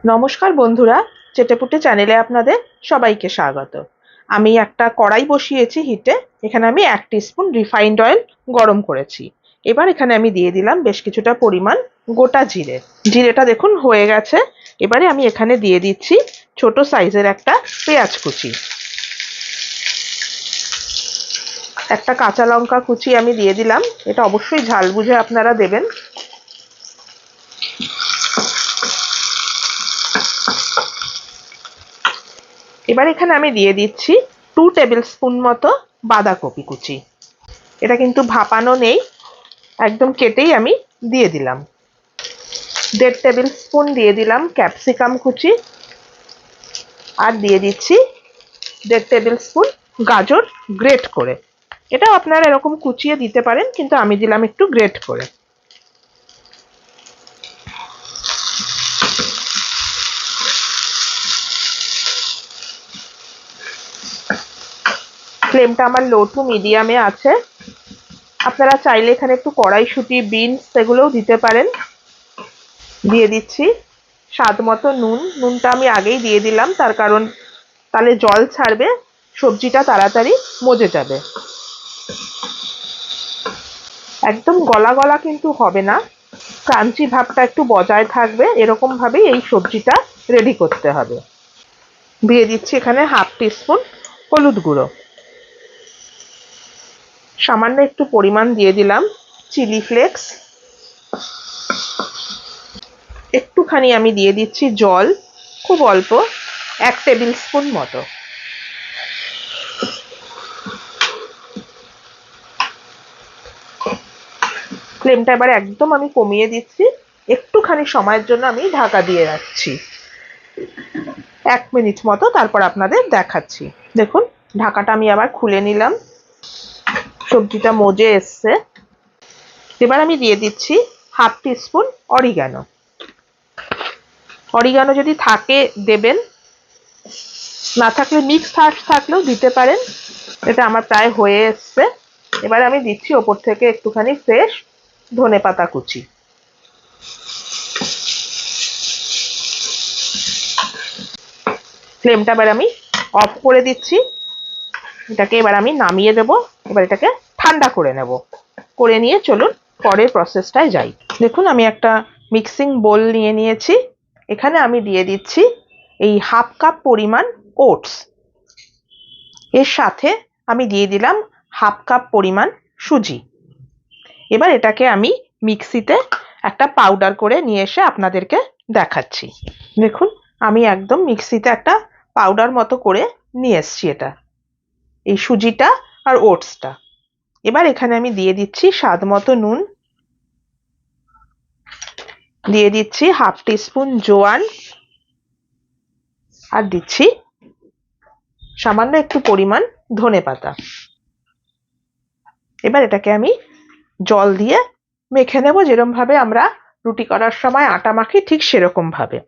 নমস্কার বন্ধুরা, চেটেপুটে চ্যানেলে আপনাদের সবাইকে স্বাগত। আমি একটা কড়াই বসিয়েছি হিটে। এখানে আমি 1 টিস্পুন রিফাইন্ড অয়েল গরম করেছি। এবার এখানে আমি দিয়ে দিলাম বেশ কিছুটা পরিমাণ গোটা জিরে। জিরেটা দেখুন হয়ে গেছে। এবারে আমি এখানে দিয়ে দিচ্ছি ছোট সাইজের একটা পেঁয়াজ কুচি, একটা কাঁচা লঙ্কা কুচি আমি দিয়ে দিলাম। এটা অবশ্যই ঝাল বুঝে আপনারা দেবেন। এবার এখানে আমি দিয়ে দিচ্ছি 2 টেবিল স্পুন মতো বাঁধাকপি কুচি। এটা কিন্তু ভাপানো নেই, একদম কেটেই আমি দিয়ে দিলাম। 1.5 টেবিল স্পুন দিয়ে দিলাম ক্যাপসিকাম কুচি, আর দিয়ে দিচ্ছি 1.5 টেবিল স্পুন গাজর গ্রেট করে। এটাও আপনারা এরকম কুচিয়ে দিতে পারেন, কিন্তু আমি দিলাম একটু গ্রেট করে। ফ্লেমটা আমার লো টু মিডিয়ামে আছে। আপনারা চাইলে এখানে একটু কড়াইশুঁটি, বিনস এগুলোও দিতে পারেন। দিয়ে দিচ্ছি স্বাদ মতো নুন। নুনটা আমি আগেই দিয়ে দিলাম, তার কারণ তাহলে জল ছাড়বে, সবজিটা তাড়াতাড়ি মজে যাবে। একদম গলা গলা কিন্তু হবে না, ক্রাঞ্চি ভাবটা একটু বজায় থাকবে, এরকম ভাবেই এই সবজিটা রেডি করতে হবে। দিয়ে দিচ্ছি এখানে 1/2 টিস্পুন হলুদ গুঁড়ো। সামান্য একটু পরিমাণ দিয়ে দিলাম চিলি ফ্লেক্স। একটুখানি আমি দিয়ে দিচ্ছি জল, খুব অল্প, 1 টেবিল স্পুন মতো। ফ্লেমটা এবারে একদম আমি কমিয়ে দিচ্ছি। একটুখানি সময়ের জন্য আমি ঢাকা দিয়ে রাখছি, 1 মিনিট মতো, তারপর আপনাদের দেখাচ্ছি। দেখুন ঢাকাটা আমি আবার খুলে নিলাম, সবজিটা মজে এসছে। এবার আমি দিয়ে দিচ্ছি 1/2 টিস্পুন অরিগানো। অরিগানো যদি থাকে দেবেন, না থাকলে মিক্স হার্বস থাকলেও দিতে পারেন। এটা আমার প্রায় হয়ে এসছে। এবার আমি দিচ্ছি ওপর থেকে একটুখানি ফ্রেশ ধনেপাতা কুচি। ফ্লেমটা এবার আমি অফ করে দিচ্ছি। এটাকে এবার আমি নামিয়ে দেব। এবার এটাকে ঠান্ডা করে নেব। করে নিয়ে চলুন পরের প্রসেসটায় যাই। দেখুন আমি একটা মিক্সিং বোল নিয়ে নিয়েছি। এখানে আমি দিয়ে দিচ্ছি এই 1/2 কাপ পরিমাণ ওটস। এর সাথে আমি দিয়ে দিলাম 1/2 কাপ পরিমাণ সুজি। এবার এটাকে আমি মিক্সিতে একটা পাউডার করে নিয়ে এসে আপনাদেরকে দেখাচ্ছি। দেখুন আমি একদম মিক্সিতে একটা পাউডার মতো করে নিয়ে এসছি এটা, এই সুজিটা আর ওটসটা। এবার এখানে আমি দিয়ে দিচ্ছি স্বাদ মতো নুন, দিয়ে দিচ্ছি 1/2 টিস্পুন জোয়ান, আর দিচ্ছি সামান্য একটু পরিমাণ ধনেপাতা। এবার এটাকে আমি জল দিয়ে মেখে নেব, যেরকম ভাবে আমরা রুটি করার সময় আটা মাখি ঠিক সেরকম ভাবে।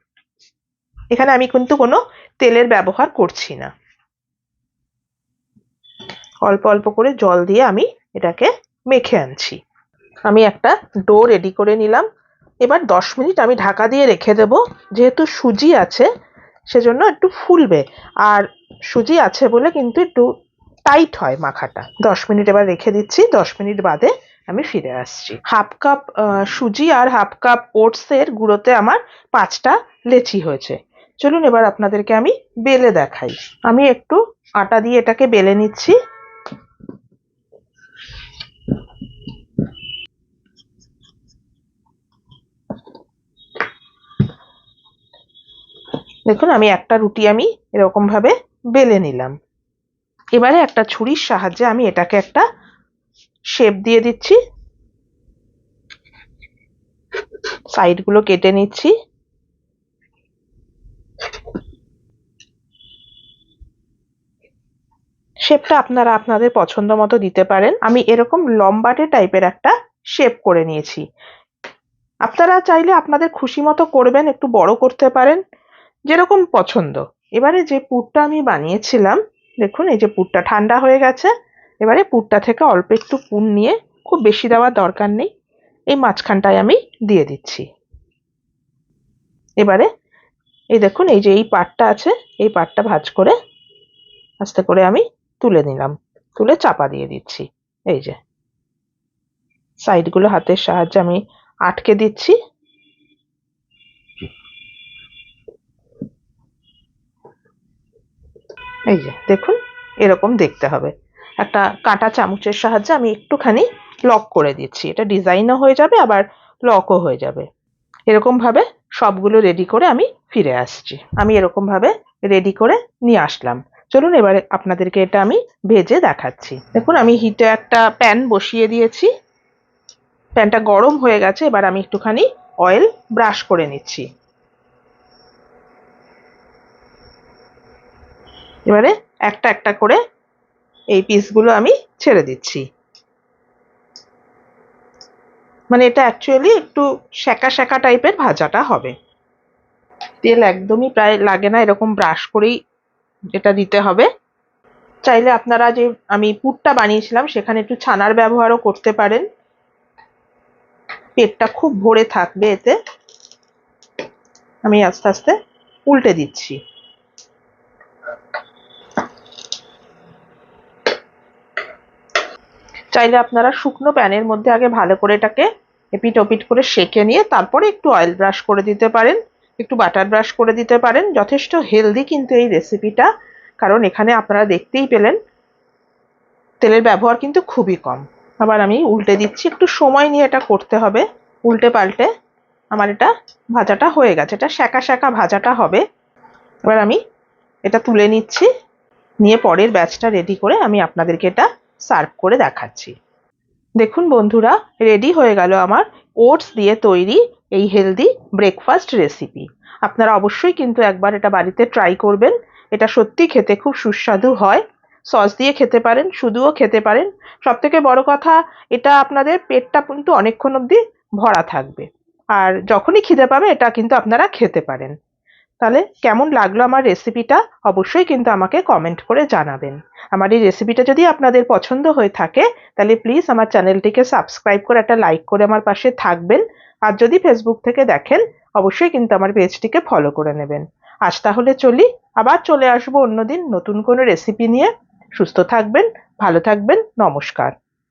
এখানে আমি কিন্তু কোনো তেলের ব্যবহার করছি না। অল্প অল্প করে জল দিয়ে আমি এটাকে মেখে আনছি। আমি একটা ডো রেডি করে নিলাম। এবার 10 মিনিট আমি ঢাকা দিয়ে রেখে দেব। যেহেতু সুজি আছে সেজন্য একটু ফুলবে, আর সুজি আছে বলে কিন্তু একটু টাইট হয় মাখাটা। 10 মিনিট এবার রেখে দিচ্ছি। 10 মিনিট বাদে আমি ফিরে আসছি। 1/2 কাপ সুজি আর 1/2 কাপ ওটসের গুঁড়োতে আমার 5টা লেচি হয়েছে। চলুন এবার আপনাদেরকে আমি বেলে দেখাই। আমি একটু আটা দিয়ে এটাকে বেলে নিচ্ছি। দেখুন আমি একটা রুটি আমি এরকম ভাবে বেলে নিলাম। এবারে একটা ছুরির সাহায্যে আমি এটাকে একটা শেপ দিয়ে দিচ্ছি। সাইডগুলো কেটে নিচ্ছি। শেপটা আপনারা আপনাদের পছন্দ মতো দিতে পারেন। আমি এরকম লম্বাটে টাইপের একটা শেপ করে নিয়েছি। আপনারা চাইলে আপনাদের খুশি মতো করবেন, একটু বড় করতে পারেন, যেরকম পছন্দ। এবারে যে পুরটা আমি বানিয়েছিলাম, দেখুন এই যে পুরটা ঠান্ডা হয়ে গেছে। এবারে পুরটা থেকে অল্প একটু পুর নিয়ে, খুব বেশি দেওয়ার দরকার নেই, এই মাঝখানটায় আমি দিয়ে দিচ্ছি। এবারে এই দেখুন, এই যে এই পাটটা আছে, এই পাটটা ভাঁজ করে আস্তে করে আমি তুলে নিলাম, তুলে চাপা দিয়ে দিচ্ছি। এই যে সাইডগুলো হাতের সাহায্যে আমি আটকে দিচ্ছি। এই যে দেখুন, এরকম দেখতে হবে। একটা কাঁটা চামচের সাহায্যে আমি একটুখানি লক করে দিচ্ছি, এটা ডিজাইনও হয়ে যাবে আবার লকও হয়ে যাবে। এরকম ভাবে সবগুলো রেডি করে আমি ফিরে আসছি। আমি এরকম ভাবে রেডি করে নিয়ে আসলাম। চলুন এবারে আপনাদেরকে এটা আমি ভেজে দেখাচ্ছি। দেখুন, আমি হিটে একটা প্যান বসিয়ে দিয়েছি, প্যানটা গরম হয়ে গেছে। এবার আমি একটুখানি অয়েল ব্রাশ করে নিচ্ছি। এবারে একটা একটা করে এই পিসগুলো আমি ছেড়ে দিচ্ছি। মানে এটা অ্যাকচুয়ালি একটু সেকা সেকা টাইপের ভাজাটা হবে। তেল একদমই প্রায় লাগে না, এরকম ব্রাশ করেই এটা দিতে হবে। চাইলে আপনারা যে আমি পুরটা বানিয়েছিলাম সেখানে একটু ছানার ব্যবহারও করতে পারেন, পেটটা খুব ভরে থাকবে এতে। আমি আস্তে আস্তে উল্টে দিচ্ছি। চাইলে আপনারা শুকনো প্যানের মধ্যে আগে ভালো করে এটাকে এপিট ওপিট করে সেঁকে নিয়ে তারপরে একটু অয়েল ব্রাশ করে দিতে পারেন, একটু বাটার ব্রাশ করে দিতে পারেন। যথেষ্ট হেলদি কিন্তু এই রেসিপিটা, কারণ এখানে আপনারা দেখতেই পেলেন তেলের ব্যবহার কিন্তু খুবই কম। আবার আমি উল্টে দিচ্ছি, একটু সময় নিয়ে এটা করতে হবে। উল্টে পাল্টে আমার এটা ভাজাটা হয়ে গেছে, এটা সেকা সেকা ভাজাটা হবে। এবার আমি এটা তুলে নিচ্ছি, নিয়ে পরের ব্যাচটা রেডি করে আমি আপনাদেরকে এটা সার্ভ করে দেখাচ্ছি। দেখুন বন্ধুরা, রেডি হয়ে গেল আমার ওটস দিয়ে তৈরি এই হেলদি ব্রেকফাস্ট রেসিপি। আপনারা অবশ্যই কিন্তু একবার এটা বাড়িতে ট্রাই করবেন। এটা সত্যি খেতে খুব সুস্বাদু হয়। সস দিয়ে খেতে পারেন, শুধুও খেতে পারেন। সব থেকে বড় কথা, এটা আপনাদের পেটটা কিন্তু অনেকক্ষণ অবধি ভরা থাকবে। আর যখনই খিদে পাবে এটা কিন্তু আপনারা খেতে পারেন। তাহলে কেমন লাগলো আমার রেসিপিটা অবশ্যই কিন্তু আমাকে কমেন্ট করে জানাবেন। আমার এই রেসিপিটা যদি আপনাদের পছন্দ হয়ে থাকে তাহলে প্লিজ আমার চ্যানেলটিকে সাবস্ক্রাইব করে একটা লাইক করে আমার পাশে থাকবেন। আর যদি ফেসবুক থেকে দেখেন অবশ্যই কিন্তু আমার পেজটিকে ফলো করে নেবেন। আজ তাহলে চলি, আবার চলে আসবো অন্যদিন নতুন কোনো রেসিপি নিয়ে। সুস্থ থাকবেন, ভালো থাকবেন, নমস্কার।